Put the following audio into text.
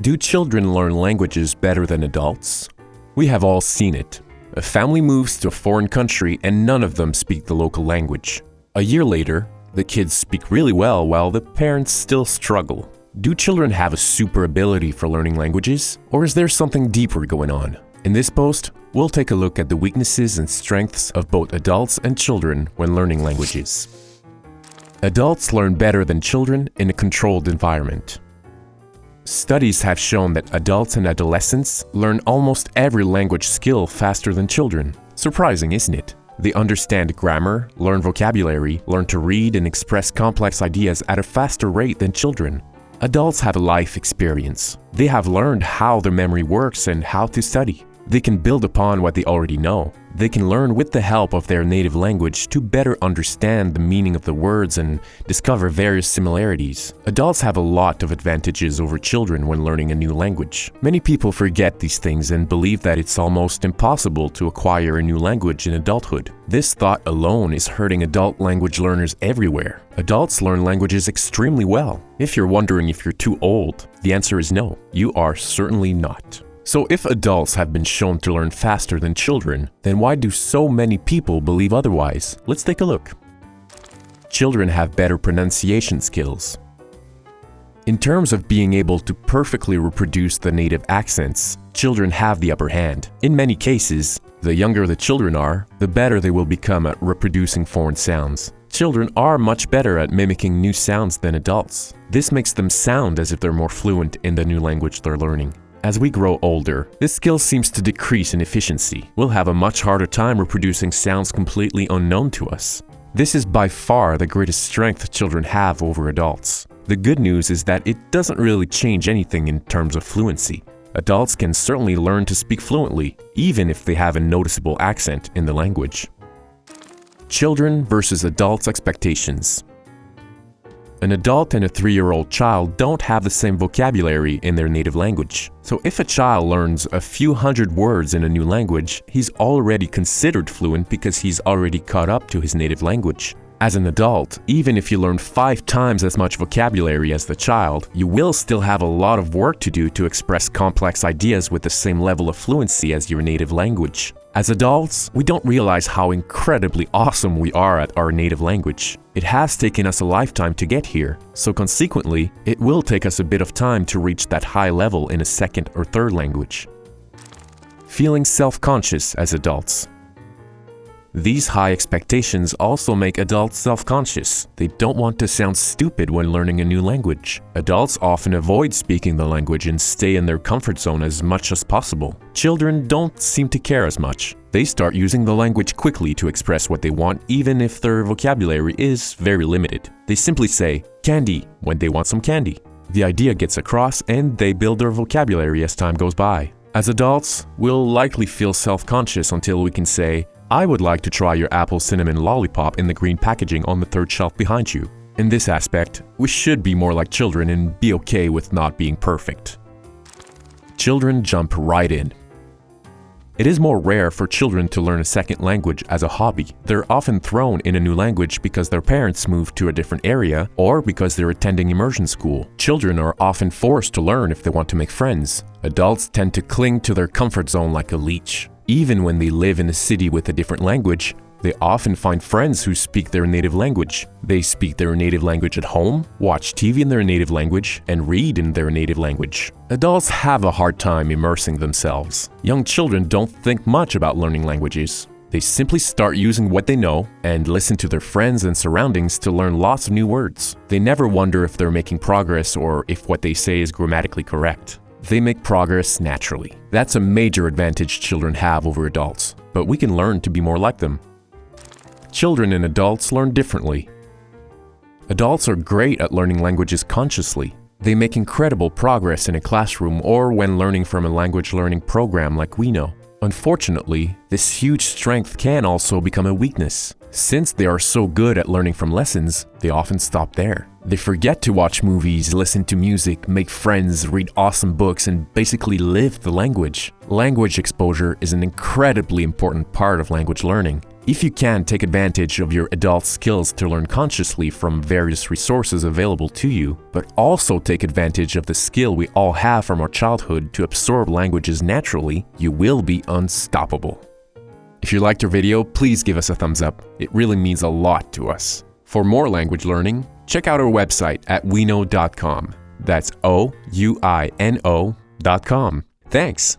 Do children learn languages better than adults? We have all seen it. A family moves to a foreign country and none of them speak the local language. A year later, the kids speak really well while the parents still struggle. Do children have a super ability for learning languages? Or is there something deeper going on? In this post, we'll take a look at the weaknesses and strengths of both adults and children when learning languages. Adults learn better than children in a controlled environment. Studies have shown that adults and adolescents learn almost every language skill faster than children. Surprising, isn't it? They understand grammar, learn vocabulary, learn to read and express complex ideas at a faster rate than children. Adults have a life experience. They have learned how their memory works and how to study. They can build upon what they already know. They can learn with the help of their native language to better understand the meaning of the words and discover various similarities. Adults have a lot of advantages over children when learning a new language. Many people forget these things and believe that it's almost impossible to acquire a new language in adulthood. This thought alone is hurting adult language learners everywhere. Adults learn languages extremely well. If you're wondering if you're too old, the answer is no, you are certainly not. So if adults have been shown to learn faster than children, then why do so many people believe otherwise? Let's take a look. Children have better pronunciation skills. In terms of being able to perfectly reproduce the native accents, children have the upper hand. In many cases, the younger the children are, the better they will become at reproducing foreign sounds. Children are much better at mimicking new sounds than adults. This makes them sound as if they're more fluent in the new language they're learning. As we grow older, this skill seems to decrease in efficiency. We'll have a much harder time reproducing sounds completely unknown to us. This is by far the greatest strength children have over adults. The good news is that it doesn't really change anything in terms of fluency. Adults can certainly learn to speak fluently, even if they have a noticeable accent in the language. Children versus adults' expectations. An adult and a 3-year-old child don't have the same vocabulary in their native language. So if a child learns a few hundred words in a new language, he's already considered fluent because he's already caught up to his native language. As an adult, even if you learn 5 times as much vocabulary as the child, you will still have a lot of work to do to express complex ideas with the same level of fluency as your native language. As adults, we don't realize how incredibly awesome we are at our native language. It has taken us a lifetime to get here, so consequently, it will take us a bit of time to reach that high level in a second or third language. Feeling self-conscious as adults. These high expectations also make adults self-conscious. They don't want to sound stupid when learning a new language. Adults often avoid speaking the language and stay in their comfort zone as much as possible. Children don't seem to care as much. They start using the language quickly to express what they want, even if their vocabulary is very limited. They simply say, "candy," when they want some candy. The idea gets across and they build their vocabulary as time goes by. As adults, we'll likely feel self-conscious until we can say, "I would like to try your apple cinnamon lollipop in the green packaging on the 3rd shelf behind you." In this aspect, we should be more like children and be okay with not being perfect. Children jump right in. It is more rare for children to learn a second language as a hobby. They're often thrown in a new language because their parents moved to a different area or because they're attending immersion school. Children are often forced to learn if they want to make friends. Adults tend to cling to their comfort zone like a leech. Even when they live in a city with a different language, they often find friends who speak their native language. They speak their native language at home, watch TV in their native language, and read in their native language. Adults have a hard time immersing themselves. Young children don't think much about learning languages. They simply start using what they know and listen to their friends and surroundings to learn lots of new words. They never wonder if they're making progress or if what they say is grammatically correct. They make progress naturally. That's a major advantage children have over adults, but we can learn to be more like them. Children and adults learn differently. Adults are great at learning languages consciously. They make incredible progress in a classroom or when learning from a language learning program like we know. Unfortunately, this huge strength can also become a weakness. Since they are so good at learning from lessons, they often stop there. They forget to watch movies, listen to music, make friends, read awesome books, and basically live the language. Language exposure is an incredibly important part of language learning. If you can take advantage of your adult skills to learn consciously from various resources available to you, but also take advantage of the skill we all have from our childhood to absorb languages naturally, you will be unstoppable. If you liked our video, please give us a thumbs up. It really means a lot to us. For more language learning, check out our website at weknow.com. That's OUINO.com. Thanks!